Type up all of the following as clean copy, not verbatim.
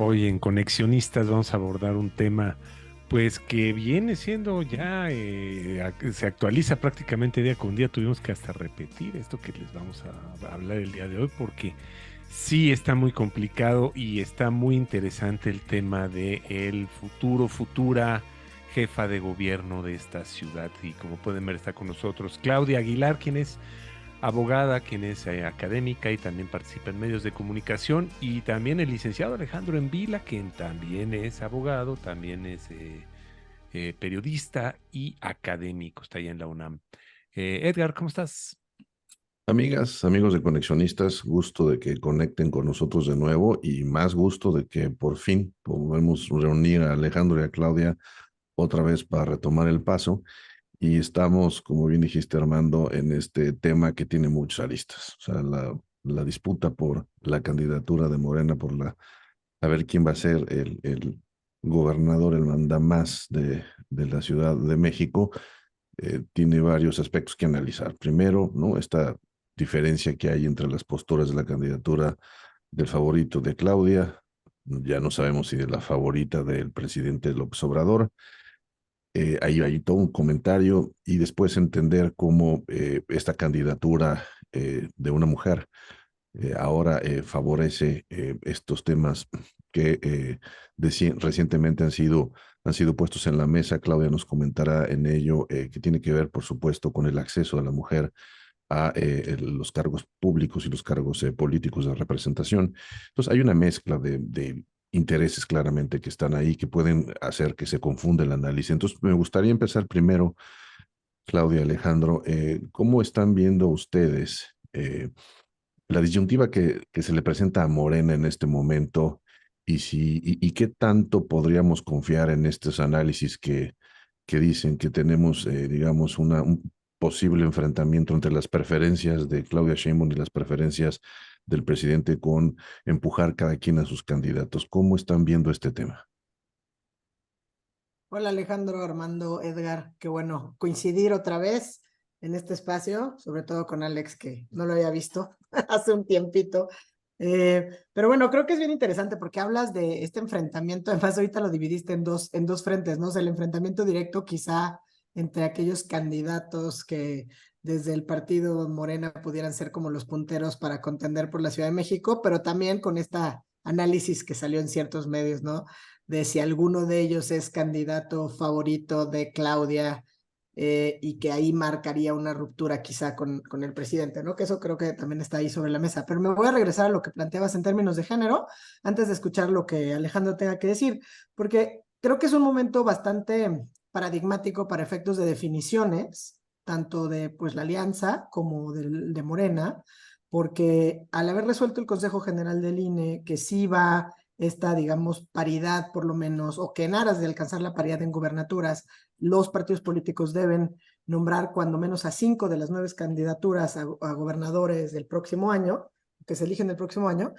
Hoy en Conexionistas vamos a abordar un tema pues que viene siendo ya, se actualiza prácticamente día con día. Tuvimos que hasta repetir esto que les vamos a hablar el día de hoy porque sí está muy complicado y está muy interesante el tema de el futura jefa de gobierno de esta ciudad. Y como pueden ver está con nosotros Claudia Aguilar, quien es abogada, quien es académica y también participa en medios de comunicación, y también el licenciado Alejandro Envila, quien también es abogado, también es periodista y académico, está allá en la UNAM. Edgar, ¿cómo estás? Amigas, amigos de Conexionistas, gusto de que conecten con nosotros de nuevo y más gusto de que por fin podemos reunir a Alejandro y a Claudia otra vez para retomar el paso. Y estamos, como bien dijiste, Armando, en este tema que tiene muchas aristas. O sea, la disputa por la candidatura de Morena, a ver quién va a ser el gobernador, el mandamás de la Ciudad de México, tiene varios aspectos que analizar. Primero, ¿no? Esta diferencia que hay entre las posturas de la candidatura del favorito de Claudia, ya no sabemos si de la favorita del presidente López Obrador. Ahí hay todo un comentario y después entender cómo esta candidatura de una mujer ahora favorece estos temas que recientemente han sido puestos en la mesa. Claudia nos comentará en ello, que tiene que ver, por supuesto, con el acceso de la mujer a los cargos públicos y los cargos políticos de representación. Entonces, hay una mezcla de intereses claramente que están ahí, que pueden hacer que se confunda el análisis. Entonces, me gustaría empezar primero, Claudia, Alejandro, ¿cómo están viendo ustedes la disyuntiva que se le presenta a Morena en este momento y qué tanto podríamos confiar en estos análisis que dicen que tenemos, digamos, un posible enfrentamiento entre las preferencias de Claudia Sheinbaum y las preferencias del presidente con empujar cada quien a sus candidatos? ¿Cómo están viendo este tema? Hola Alejandro, Armando, Edgar, qué bueno coincidir otra vez en este espacio, sobre todo con Alex, que no lo había visto hace un tiempito. Pero bueno, creo que es bien interesante porque hablas de este enfrentamiento, además ahorita lo dividiste en dos frentes, ¿no? O sea, el enfrentamiento directo quizá entre aquellos candidatos que desde el partido Morena pudieran ser como los punteros para contender por la Ciudad de México, pero también con esta análisis que salió en ciertos medios, ¿no? De si alguno de ellos es candidato favorito de Claudia, y que ahí marcaría una ruptura quizá con el presidente, ¿no? Que eso creo que también está ahí sobre la mesa. Pero me voy a regresar a lo que planteabas en términos de género, antes de escuchar lo que Alejandro tenga que decir, porque creo que es un momento bastante paradigmático para efectos de definiciones, tanto de pues la alianza como de Morena, porque al haber resuelto el Consejo General del INE que sí va esta, digamos, paridad por lo menos, o que en aras de alcanzar la paridad en gubernaturas, los partidos políticos deben nombrar cuando menos a 5 de las 9 candidaturas a gobernadores del próximo año, que se eligen el próximo año,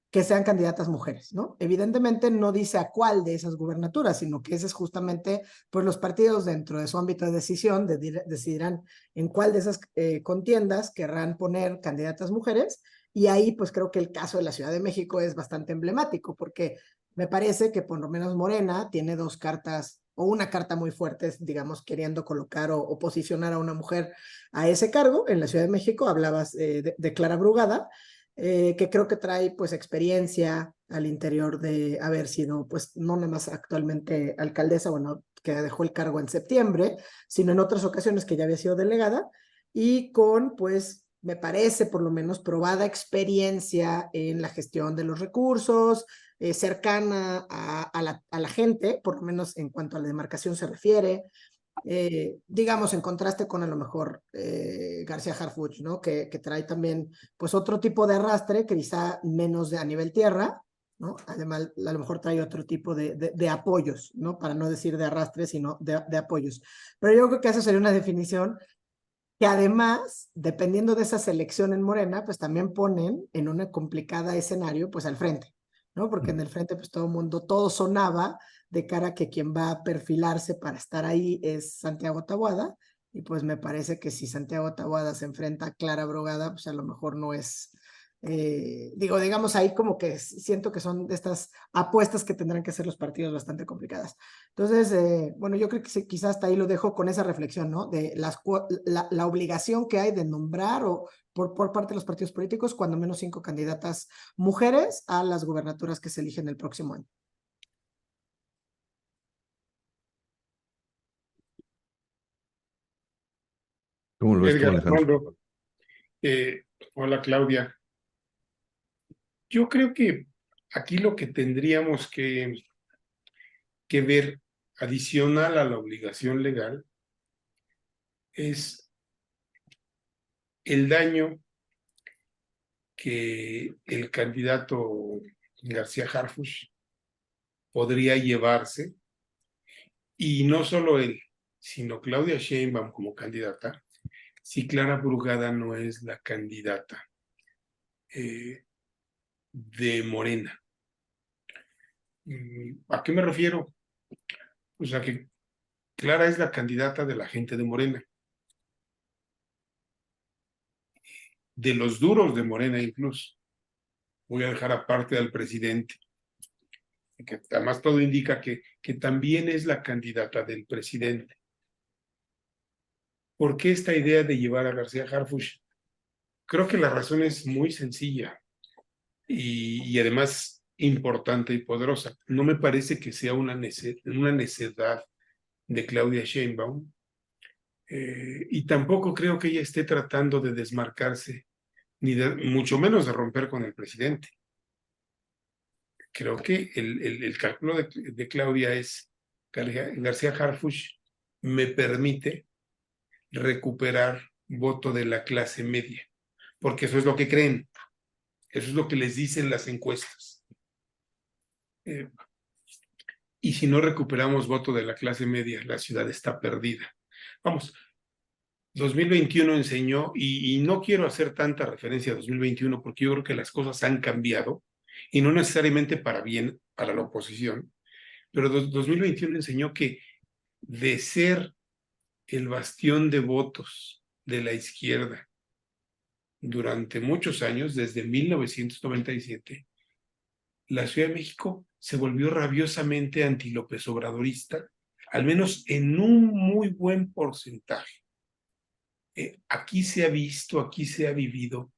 que sean candidatas mujeres, ¿no? Evidentemente no dice a cuál de esas gubernaturas, sino que ese es justamente, pues los partidos dentro de su ámbito de decisión decidirán en cuál de esas contiendas querrán poner candidatas mujeres, y ahí pues creo que el caso de la Ciudad de México es bastante emblemático, porque me parece que por lo menos Morena tiene dos cartas o una carta muy fuerte, digamos, queriendo colocar o posicionar a una mujer a ese cargo. En la Ciudad de México hablabas de Clara Brugada, que creo que trae pues experiencia al interior de haber sido pues no nada más actualmente alcaldesa, bueno, que dejó el cargo en septiembre, sino en otras ocasiones que ya había sido delegada, y con pues me parece por lo menos probada experiencia en la gestión de los recursos, cercana a la gente, por lo menos en cuanto a la demarcación se refiere, digamos, en contraste con a lo mejor García Harfuch, ¿no? Que trae también, pues, otro tipo de arrastre, quizá menos a nivel tierra, ¿no? Además, a lo mejor trae otro tipo de apoyos, ¿no? Para no decir de arrastre, sino de apoyos. Pero yo creo que esa sería una definición que además, dependiendo de esa selección en Morena, pues también ponen en una complicada escenario, pues al frente, ¿no? Porque en el frente, pues todo el mundo, todo sonaba de cara a que quien va a perfilarse para estar ahí es Santiago Taboada, y pues me parece que si Santiago Taboada se enfrenta a Clara Brugada, pues a lo mejor no es digamos ahí como que siento que son de estas apuestas que tendrán que hacer los partidos bastante complicadas. Entonces, bueno, yo creo que sí, quizás hasta ahí lo dejo con esa reflexión, ¿no? De la obligación que hay de nombrar o por parte de los partidos políticos, cuando menos 5 candidatas mujeres a las gubernaturas que se eligen el próximo año. ¿Cómo lo ves tú, Edgar Alejandro? Armando, hola Claudia. Yo creo que aquí lo que tendríamos que ver adicional a la obligación legal es el daño que el candidato García Harfuch podría llevarse, y no solo él, sino Claudia Sheinbaum como candidata, si Clara Brugada no es la candidata de Morena. ¿A qué me refiero? O sea que Clara es la candidata de la gente de Morena, de los duros de Morena incluso. Voy a dejar aparte al presidente, que además todo indica que también es la candidata del presidente. ¿Por qué esta idea de llevar a García Harfuch? Creo que la razón es muy sencilla y además importante y poderosa. No me parece que sea una necedad de Claudia Sheinbaum, y tampoco creo que ella esté tratando de desmarcarse, ni mucho menos de romper con el presidente. Creo que el cálculo de Claudia es: García Harfuch me permite recuperar voto de la clase media, porque eso es lo que creen, eso es lo que les dicen las encuestas. Y si no recuperamos voto de la clase media, la ciudad está perdida. Vamos, 2021 enseñó, y no quiero hacer tanta referencia a 2021 porque yo creo que las cosas han cambiado, y no necesariamente para bien para la oposición, pero 2021 enseñó que de ser el bastión de votos de la izquierda durante muchos años, desde 1997, la Ciudad de México se volvió rabiosamente anti-López Obradorista, al menos en un muy buen porcentaje. Aquí se ha visto, aquí se ha vivido,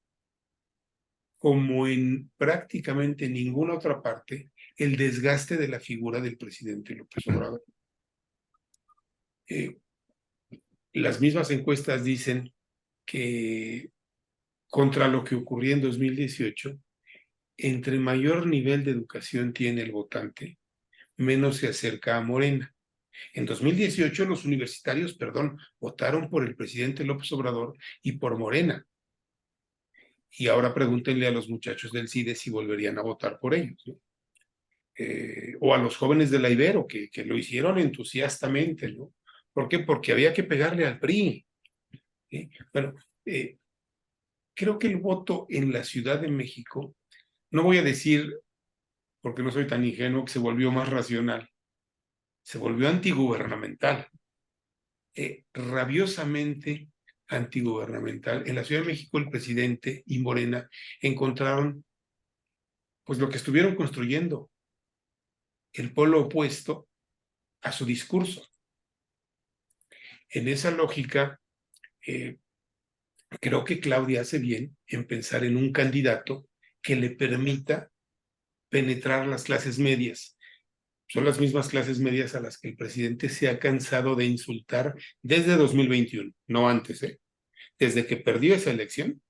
como en prácticamente ninguna otra parte, el desgaste de la figura del presidente López Obrador. Las mismas encuestas dicen que contra lo que ocurrió en 2018, entre mayor nivel de educación tiene el votante, menos se acerca a Morena. En 2018 los universitarios, votaron por el presidente López Obrador y por Morena. Y ahora pregúntenle a los muchachos del CIDE si volverían a votar por ellos, ¿no? O a los jóvenes de la Ibero, que lo hicieron entusiastamente, ¿no? ¿Por qué? Porque había que pegarle al PRI. ¿Sí? Bueno, creo que el voto en la Ciudad de México, no voy a decir, porque no soy tan ingenuo, que se volvió más racional, se volvió antigubernamental, rabiosamente antigubernamental. En la Ciudad de México el presidente y Morena encontraron pues lo que estuvieron construyendo, el polo opuesto a su discurso. En esa lógica, creo que Claudia hace bien en pensar en un candidato que le permita penetrar las clases medias. Son las mismas clases medias a las que el presidente se ha cansado de insultar desde 2021, no antes, desde que perdió esa elección.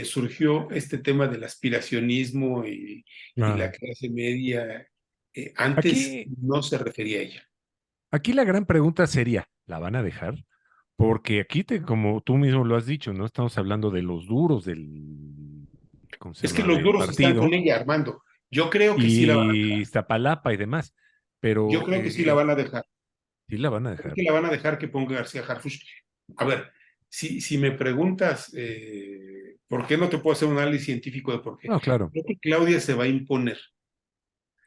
Surgió este tema del aspiracionismo y la clase media. Antes Aquí, no se refería a ella. aquí la gran pregunta sería, ¿la van a dejar? Porque aquí, como tú mismo lo has dicho, ¿no? Estamos hablando de los duros del, ¿cómo se Es que llama? los Del duros están con partido ella, Armando. Yo creo que sí la van a y dejar. Iztapalapa y demás, Yo pero creo que sí la van a dejar. sí la van a Creo dejar. que la van a dejar que ponga García Harfuch. A ver, si me preguntas por qué, no te puedo hacer un análisis científico de por qué. No, claro. Creo que Claudia se va a imponer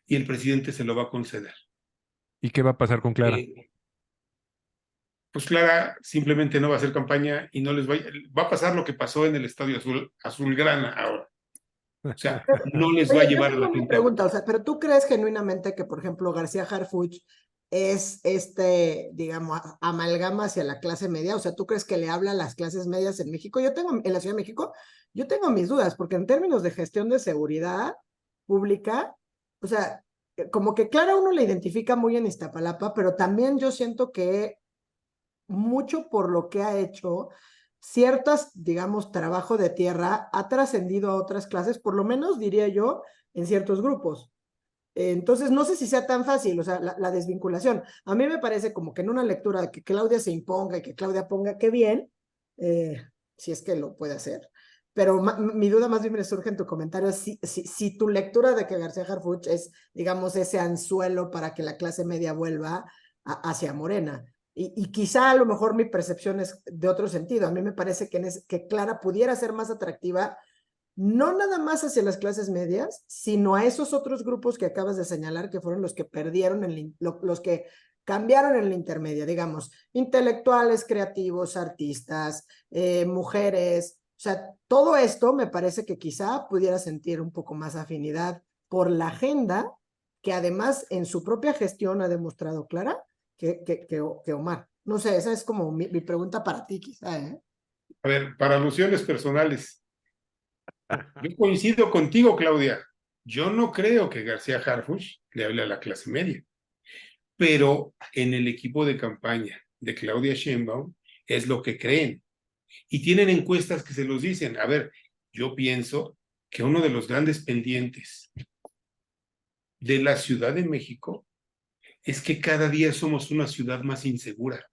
y el presidente se lo va a conceder. ¿Y qué va a pasar con Clara? Eh, pues Clara simplemente no va a hacer campaña y no les va a pasar lo que pasó en el Estadio Azulgrana ahora. O sea, no les va a Oye, yo llevar a tengo la una gente a pregunta, votar. o sea, pero ¿tú crees genuinamente que, por ejemplo, García Harfuch es digamos, amalgama hacia la clase media? O sea, ¿tú crees que le habla a las clases medias en México? En la Ciudad de México, yo tengo mis dudas, porque en términos de gestión de seguridad pública, o sea, como que claro, uno le identifica muy en Iztapalapa, pero también yo siento que mucho por lo que ha hecho, ciertas, digamos, trabajo de tierra ha trascendido a otras clases, por lo menos diría yo, en ciertos grupos. Entonces, no sé si sea tan fácil, o sea, la desvinculación. A mí me parece como que en una lectura de que Claudia se imponga y que Claudia ponga qué bien, si es que lo puede hacer. Pero mi duda más bien me surge en tu comentario, si tu lectura de que García Harfuch es, digamos, ese anzuelo para que la clase media vuelva hacia Morena. Y quizá a lo mejor mi percepción es de otro sentido. A mí me parece que Clara pudiera ser más atractiva no nada más hacia las clases medias, sino a esos otros grupos que acabas de señalar que fueron los que perdieron, los que cambiaron en la intermedia, digamos, intelectuales, creativos, artistas, mujeres, o sea, todo esto me parece que quizá pudiera sentir un poco más afinidad por la agenda que además en su propia gestión ha demostrado Clara que Omar. No sé, esa es como mi pregunta para ti quizá, ¿eh? A ver, para alusiones personales, yo coincido contigo, Claudia. Yo no creo que García Harfuch le hable a la clase media, pero en el equipo de campaña de Claudia Sheinbaum es lo que creen. Y tienen encuestas que se los dicen. A ver, yo pienso que uno de los grandes pendientes de la Ciudad de México es que cada día somos una ciudad más insegura.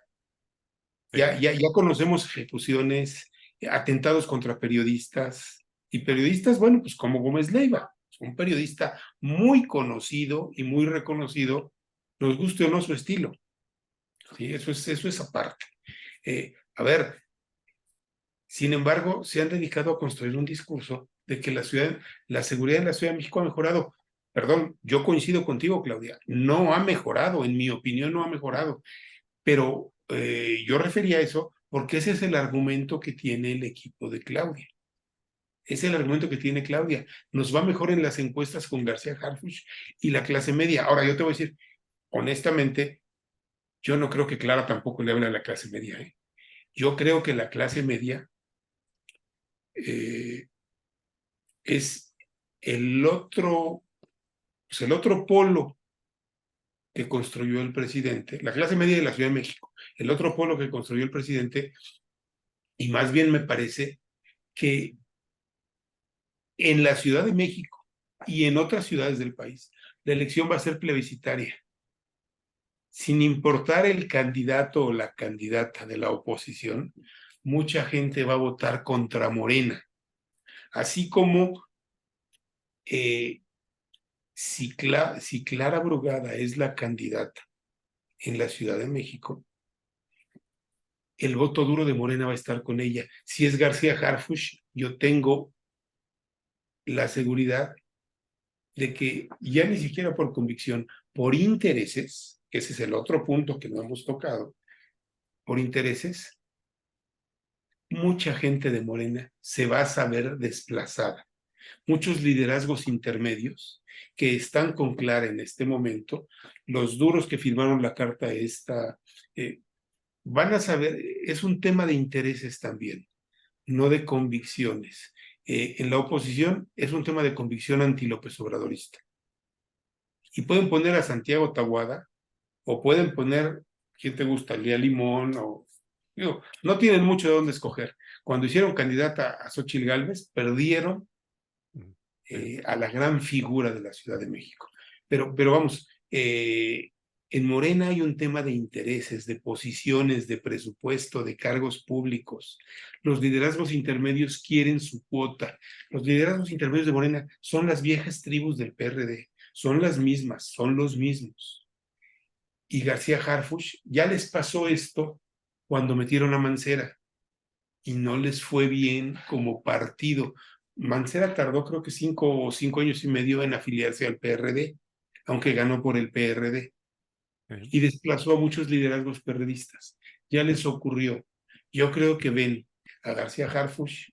Ya conocemos ejecuciones, atentados contra periodistas, y periodistas, bueno, pues como Gómez Leiva, un periodista muy conocido y muy reconocido, nos guste o no su estilo. Sí, eso es aparte. A ver, sin embargo, se han dedicado a construir un discurso de que la seguridad en la Ciudad de México ha mejorado. Perdón, yo coincido contigo, Claudia, no ha mejorado, en mi opinión no ha mejorado, pero yo refería a eso porque ese es el argumento que tiene el equipo de Claudia. Es el argumento que tiene Claudia. Nos va mejor en las encuestas con García Harfuch y la clase media. Ahora, yo te voy a decir, honestamente, yo no creo que Clara tampoco le hable a la clase media. Yo creo que la clase media eh, es pues el otro polo que construyó el presidente, la clase media de la Ciudad de México, el otro polo que construyó el presidente, y más bien me parece que en la Ciudad de México y en otras ciudades del país, la elección va a ser plebiscitaria. Sin importar el candidato o la candidata de la oposición, mucha gente va a votar contra Morena, así como si Clara Brugada es la candidata en la Ciudad de México, el voto duro de Morena va a estar con ella. Si es García Harfuch, yo tengo la seguridad de que ya ni siquiera por convicción, por intereses, que ese es el otro punto que no hemos tocado, por intereses, mucha gente de Morena se va a saber desplazada. Muchos liderazgos intermedios que están con Clara en este momento, los duros que firmaron la carta esta, van a saber, es un tema de intereses también, no de convicciones. En la oposición es un tema de convicción anti-López Obradorista. Y pueden poner a Santiago Tabuada, o pueden poner, ¿quién te gusta? Lía Limón, digo, no tienen mucho de dónde escoger. Cuando hicieron candidata a Xóchitl Gálvez, perdieron a la gran figura de la Ciudad de México. Pero vamos, en Morena hay un tema de intereses, de posiciones, de presupuesto, de cargos públicos. Los liderazgos intermedios quieren su cuota. Los liderazgos intermedios de Morena son las viejas tribus del PRD, son las mismas, son los mismos. Y García Harfuch ya les pasó esto cuando metieron a Mancera y no les fue bien como partido. Mancera tardó creo que 5 años y medio en afiliarse al PRD, aunque ganó por el PRD, y desplazó a muchos liderazgos perredistas. ya les ocurrió. Yo creo que ven a García Harfuch,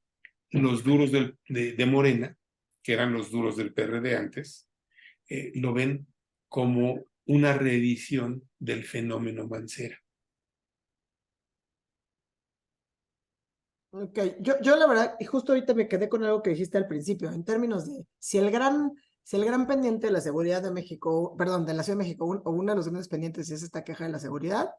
los duros de Morena, que eran los duros del PRD antes, lo ven como una reedición del fenómeno Mancera. Ok, yo la verdad, y justo ahorita me quedé con algo que dijiste al principio, en términos de si el gran pendiente de la seguridad de México, perdón, de la Ciudad de México, o uno de los grandes pendientes es esta queja de la seguridad,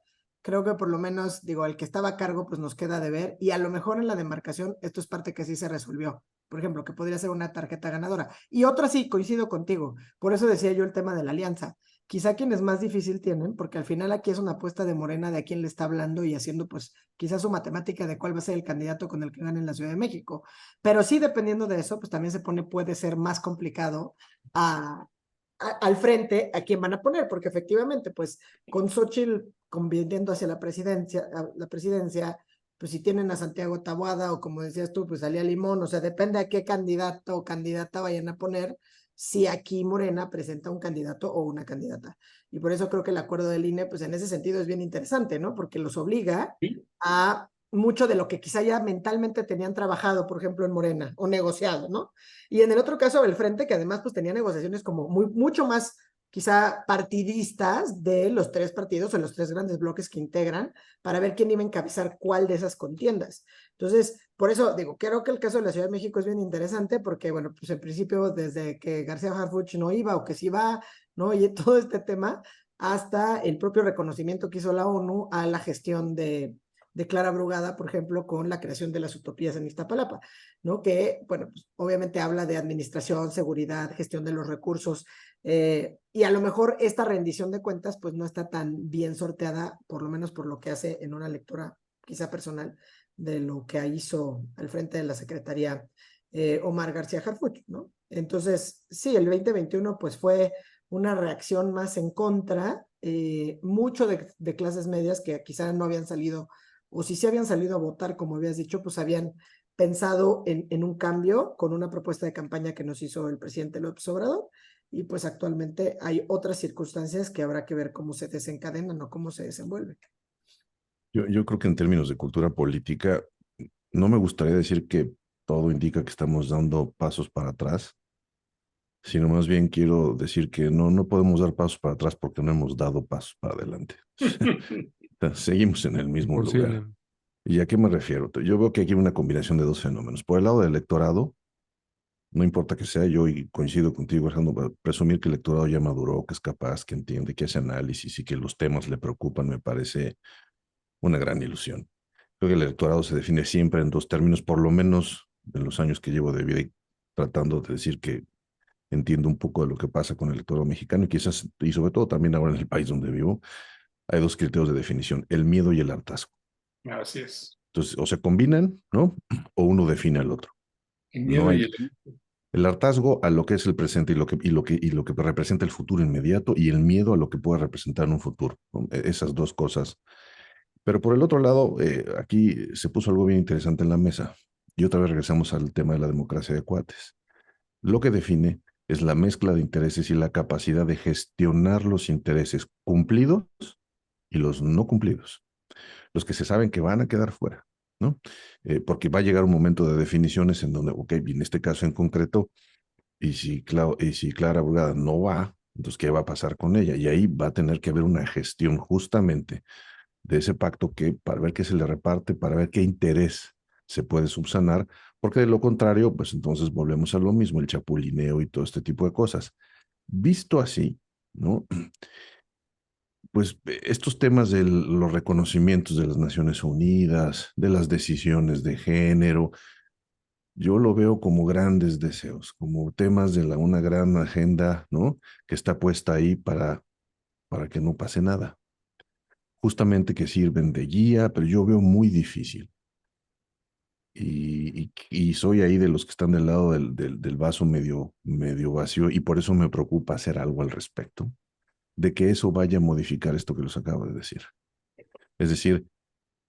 creo que por lo menos, digo, el que estaba a cargo, pues nos queda de ver, y a lo mejor en la demarcación esto es parte que sí se resolvió, por ejemplo, que podría ser una tarjeta ganadora, y otra sí, coincido contigo, por eso decía yo el tema de la alianza, quizá quienes más difícil tienen, porque al final aquí es una apuesta de Morena de a quién le está hablando y haciendo pues quizás su matemática de cuál va a ser el candidato con el que gane en la Ciudad de México. Pero sí, dependiendo de eso, pues también puede ser más complicado al frente a quién van a poner, porque efectivamente, pues con Xochitl convirtiendo hacia la presidencia, pues si tienen a Santiago Taboada o como decías tú, pues Alía Limón, o sea, depende a qué candidato o candidata vayan a poner, si aquí Morena presenta un candidato o una candidata. Y por eso creo que el acuerdo del INE, pues en ese sentido es bien interesante, ¿no? Porque los obliga ¿Sí? a mucho de lo que quizá ya mentalmente tenían trabajado, por ejemplo, en Morena, o negociado, ¿no? Y en el otro caso del Frente, que además pues tenía negociaciones como mucho más quizá partidistas de los tres partidos o los tres grandes bloques que integran para ver quién iba a encabezar cuál de esas contiendas. Entonces, por eso digo, creo que el caso de la Ciudad de México es bien interesante porque, bueno, pues en principio desde que García Harfuch no iba o que sí va, ¿no? Y todo este tema, hasta el propio reconocimiento que hizo la ONU a la gestión de Clara Brugada, por ejemplo, con la creación de las utopías en Iztapalapa, ¿no? Que, bueno, pues obviamente habla de administración, seguridad, gestión de los recursos, y a lo mejor esta rendición de cuentas, pues no está tan bien sorteada, por lo menos por lo que hace en una lectura quizá personal de lo que hizo al frente de la Secretaría Omar García Harfuch, ¿no? Entonces, sí, el 2021 pues fue una reacción más en contra, mucho de clases medias que quizá no habían salido o si se habían salido a votar, como habías dicho, pues habían pensado en un cambio con una propuesta de campaña que nos hizo el presidente López Obrador, y pues actualmente hay otras circunstancias que habrá que ver cómo se desencadenan o cómo se desenvuelven. Yo creo que en términos de cultura política, no me gustaría decir que todo indica que estamos dando pasos para atrás, sino más bien quiero decir que no podemos dar pasos para atrás porque no hemos dado pasos para adelante. Seguimos en el mismo Imposible. lugar. ¿Y a qué me refiero? Yo veo que aquí hay una combinación de dos fenómenos. Por el lado del electorado, no importa que sea yo, y coincido contigo, Alejandro, presumir que el electorado ya maduró, que es capaz, que entiende, que hace análisis y que los temas le preocupan, me parece una gran ilusión. Creo que el electorado se define siempre en dos términos, por lo menos en los años que llevo de vida y tratando de decir que entiendo un poco de lo que pasa con el electorado mexicano y quizás, y sobre todo también ahora en el país donde vivo, hay dos criterios de definición, el miedo y el hartazgo. Así es. Entonces, o se combinan, ¿no? O uno define al otro. El No miedo hay y el hartazgo a lo que es el presente y lo que representa el futuro inmediato y el miedo a lo que puede representar en un futuro, ¿no? Esas dos cosas. Pero por el otro lado, aquí se puso algo bien interesante en la mesa. Y otra vez regresamos al tema de la democracia de cuates. Lo que define es la mezcla de intereses y la capacidad de gestionar los intereses cumplidos y los no cumplidos, los que se saben que van a quedar fuera, ¿no? Porque va a llegar un momento de definiciones en donde, ok, en este caso en concreto, y si Clara Brugada no va, entonces, ¿qué va a pasar con ella? Y ahí va a tener que haber una gestión justamente de ese pacto para ver qué se le reparte, para ver qué interés se puede subsanar, porque de lo contrario, pues entonces volvemos a lo mismo, el chapulineo y todo este tipo de cosas. Visto así, ¿no? Pues estos temas de los reconocimientos de las Naciones Unidas, de las decisiones de género, yo lo veo como grandes deseos, como temas de una gran agenda, ¿no? Que está puesta ahí para que no pase nada. Justamente que sirven de guía, pero yo veo muy difícil. Y soy ahí de los que están del lado del vaso medio vacío y por eso me preocupa hacer algo al respecto, de que eso vaya a modificar esto que les acabo de decir. Es decir,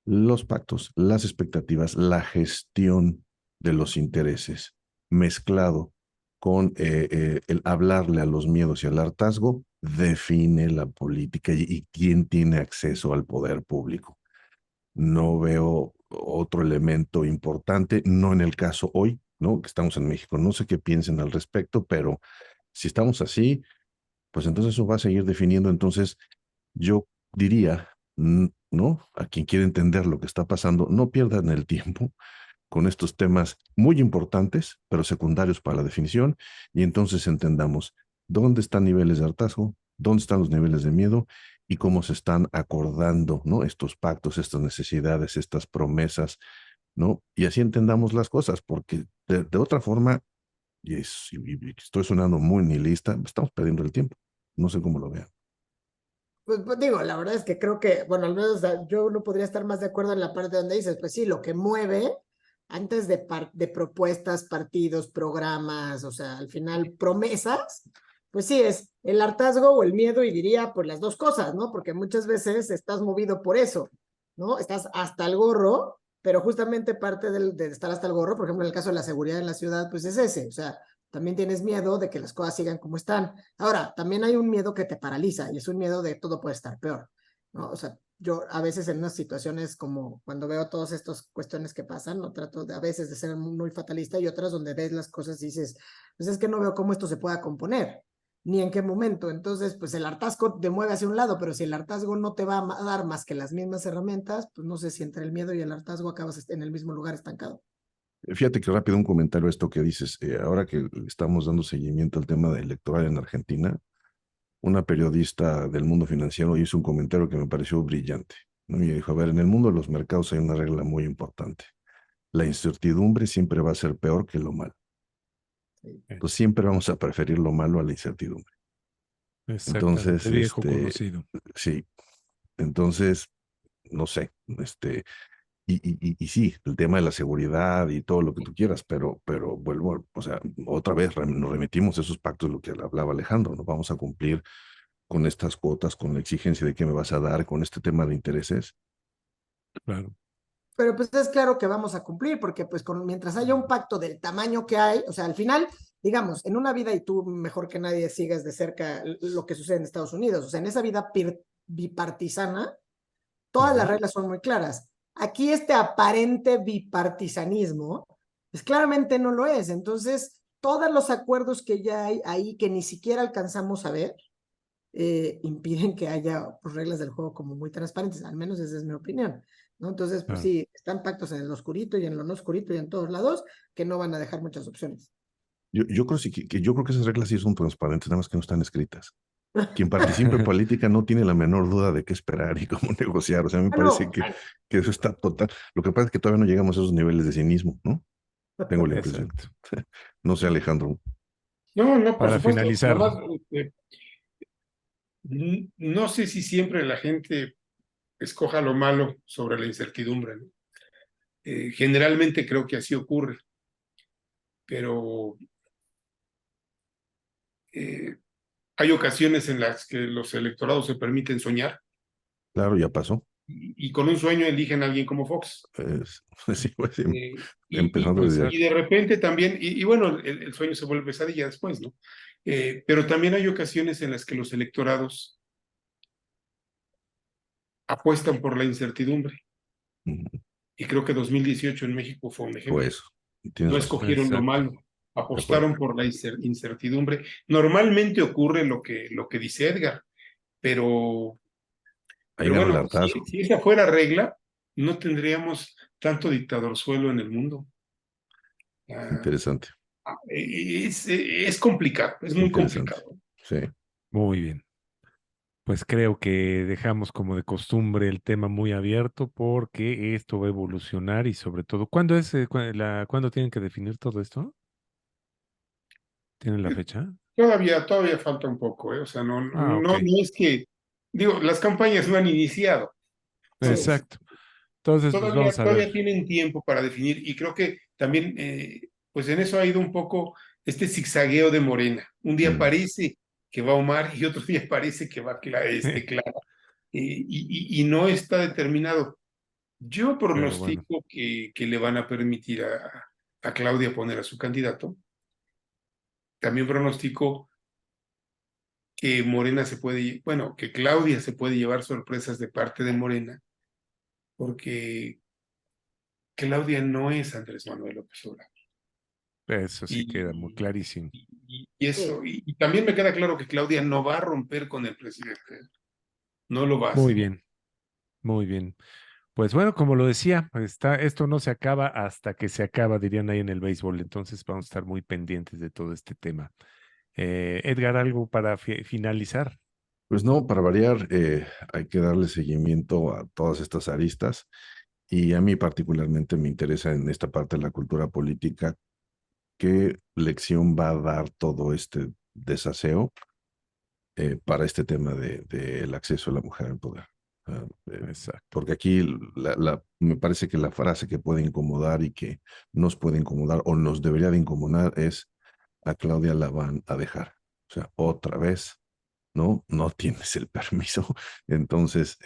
los pactos, las expectativas, la gestión de los intereses, mezclado con el hablarle a los miedos y al hartazgo, define la política y quién tiene acceso al poder público. no veo otro elemento importante, no en el caso hoy, ¿no? Que estamos en México. No sé qué piensen al respecto, pero si estamos así, pues entonces eso va a seguir definiendo. Entonces, yo diría, ¿no? A quien quiere entender lo que está pasando, no pierdan el tiempo con estos temas muy importantes, pero secundarios para la definición, y entonces entendamos dónde están niveles de hartazgo, dónde están los niveles de miedo y cómo se están acordando, ¿no? Estos pactos, estas necesidades, estas promesas, ¿no? Y así entendamos las cosas, porque de otra forma, y estoy sonando muy nihilista, estamos perdiendo el tiempo. No sé cómo lo vean. Pues digo, la verdad es que creo que, bueno, al menos yo no podría estar más de acuerdo en la parte donde dices, pues sí, lo que mueve antes de propuestas, partidos, programas, o sea, al final promesas, pues sí, es el hartazgo o el miedo y diría pues las dos cosas, ¿no? Porque muchas veces estás movido por eso, ¿no? Estás hasta el gorro, pero justamente parte de estar hasta el gorro, por ejemplo, en el caso de la seguridad en la ciudad, pues es ese, o sea, también tienes miedo de que las cosas sigan como están. Ahora, también hay un miedo que te paraliza y es un miedo de todo puede estar peor, ¿no? O sea, yo a veces en unas situaciones como cuando veo todas estas cuestiones que pasan, no trato a veces de ser muy fatalista y otras donde ves las cosas y dices, pues es que no veo cómo esto se pueda componer, ni en qué momento. Entonces, pues el hartazgo te mueve hacia un lado, pero si el hartazgo no te va a dar más que las mismas herramientas, pues no sé si entre el miedo y el hartazgo acabas en el mismo lugar estancado. Fíjate que rápido un comentario a esto que dices. Ahora que estamos dando seguimiento al tema electoral en Argentina, una periodista del mundo financiero hizo un comentario que me pareció brillante, ¿no? Y dijo, a ver, en el mundo de los mercados hay una regla muy importante. La incertidumbre siempre va a ser peor que lo malo. Sí. Entonces siempre vamos a preferir lo malo a la incertidumbre. Entonces, Exactamente, viejo conocido. sí, entonces, no sé, y sí, el tema de la seguridad y todo lo que tú quieras, pero vuelvo, o sea, otra vez nos remitimos a esos pactos de lo que hablaba Alejandro, ¿no? Vamos a cumplir con estas cuotas, con la exigencia de qué me vas a dar, con este tema de intereses. Claro. Pero pues es claro que vamos a cumplir, porque pues mientras haya un pacto del tamaño que hay, o sea, al final, digamos, en una vida, y tú mejor que nadie sigas de cerca lo que sucede en Estados Unidos, o sea, en esa vida bipartisana, todas las reglas son muy claras. Aquí este aparente bipartisanismo, pues claramente no lo es. Entonces, todos los acuerdos que ya hay ahí que ni siquiera alcanzamos a ver, impiden que haya pues, reglas del juego como muy transparentes, al menos esa es mi opinión, ¿no? Entonces, pues Claro. sí, están pactos en el oscurito y en lo no oscurito y en todos lados que no van a dejar muchas opciones. Yo creo, yo creo que esas reglas sí son transparentes, nada más que no están escritas. Quien participa en política no tiene la menor duda de qué esperar y cómo negociar. O sea, a mí me Ah, parece no, que eso está total. Lo que pasa es que todavía no llegamos a esos niveles de cinismo, ¿no? Tengo la impresión. Exacto. No sé, Alejandro. No, no, por Para supuesto. finalizar, Nada más, no sé si siempre la gente escoja lo malo sobre la incertidumbre, ¿no? Generalmente creo que así ocurre, pero hay ocasiones en las que los electorados se permiten soñar Claro, ya pasó. y con un sueño eligen a alguien como Fox. Sí, pues, Y empezando pues desde... y de repente también, y bueno, el sueño se vuelve pesadilla después, ¿no? Pero también hay ocasiones en las que los electorados apuestan por la incertidumbre. Y creo que 2018 en México fue un ejemplo. Pues, tienes No razón. escogieron lo exacto. malo, De acuerdo. apostaron por la incertidumbre. Normalmente ocurre lo que dice Edgar, pero, Ahí pero gana el bueno, hartazgo. si esa fuera regla, no tendríamos tanto dictadorzuelo en el mundo. Ah, Interesante. es complicado, es muy Interesante. complicado. Sí. Muy bien. Pues creo que dejamos como de costumbre el tema muy abierto porque esto va a evolucionar y sobre todo, ¿cuándo es cuándo tienen que definir todo esto? ¿Tienen la fecha? Todavía falta un poco, ¿eh? O sea, Ah, ok. no es que, digo, las campañas no han iniciado. Sí, Entonces, Exacto. Entonces, pues vamos a ver. todavía tienen tiempo para definir y creo que también, pues en eso ha ido un poco este zigzagueo de Morena. Un día Mm. parece que va Omar y otro día parece que va Clara. Y no está determinado. Yo Pero bueno, pronostico que le van a permitir a Claudia poner a su candidato. También pronostico que Morena se puede, bueno, que Claudia se puede llevar sorpresas de parte de Morena porque Claudia no es Andrés Manuel López Obrador. Eso sí queda muy Y, clarísimo. y eso, y también me queda claro que Claudia no va a romper con el presidente. No lo va a Muy hacer. bien, muy bien. Pues bueno, como lo decía, esto no se acaba hasta que se acaba, dirían ahí en el béisbol. Entonces vamos a estar muy pendientes de todo este tema. Edgar, ¿algo para finalizar? Pues no, para variar, hay que darle seguimiento a todas estas aristas y a mí particularmente me interesa en esta parte de la cultura política qué lección va a dar todo este desaseo para este tema del acceso a la mujer al poder. Ah, Exacto. porque aquí me parece que la frase que puede incomodar y que nos puede incomodar o nos debería de incomodar es a Claudia la van a dejar. O sea, otra vez, ¿no? No tienes el permiso. Entonces,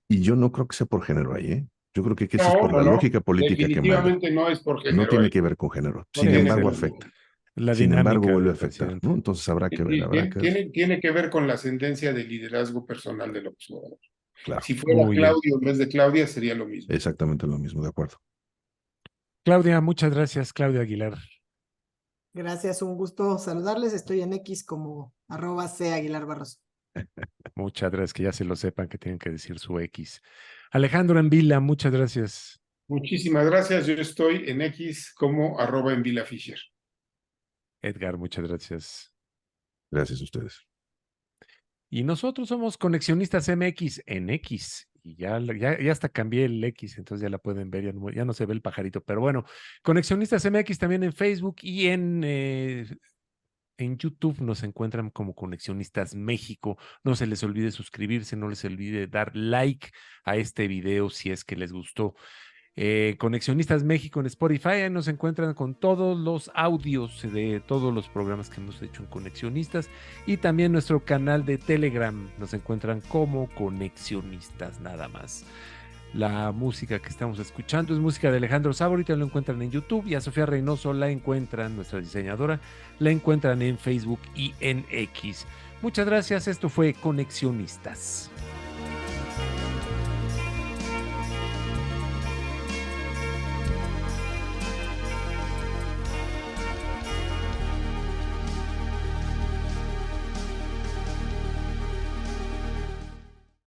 y yo no creo que sea por género ahí, ¿eh? Yo creo que eso es No, por no, la no. lógica política que manda. Definitivamente no es por No género tiene ahí. que ver con género. No Sin Es tiene embargo, que afecta. la Sin embargo, dinámica vuelve del a afectar, presidente. ¿no? Entonces habrá que ver. Tiene que ver con la ascendencia de liderazgo personal de López Obrador. Claro, Si fuera Muy bien. Claudio en vez de Claudia, sería lo mismo. exactamente lo mismo, de acuerdo. Claudia, muchas gracias, Claudia Aguilar. Gracias, un gusto saludarles. Estoy en X como @C Aguilar Barroso. Muchas gracias, que ya se lo sepan que tienen que decir su X. Alejandro Envila, muchas gracias. Muchísimas gracias. Yo estoy en X como @en Vila Fisher. Edgar, muchas gracias. Gracias a ustedes. Y nosotros somos Conexionistas MX en X. Y ya hasta cambié el X, entonces ya la pueden ver, ya no se ve el pajarito. Pero bueno, Conexionistas MX también en Facebook y en YouTube nos encuentran como Conexionistas México. No se les olvide suscribirse, no les olvide dar like a este video si es que les gustó. Conexionistas México en Spotify, ahí nos encuentran con todos los audios de todos los programas que hemos hecho en Conexionistas y también nuestro canal de Telegram, nos encuentran como Conexionistas nada más. La música que estamos escuchando es música de Alejandro Sáborita, lo encuentran en YouTube, y a Sofía Reynoso la encuentran, nuestra diseñadora, la encuentran en Facebook y en X. Muchas gracias, esto fue Conexionistas.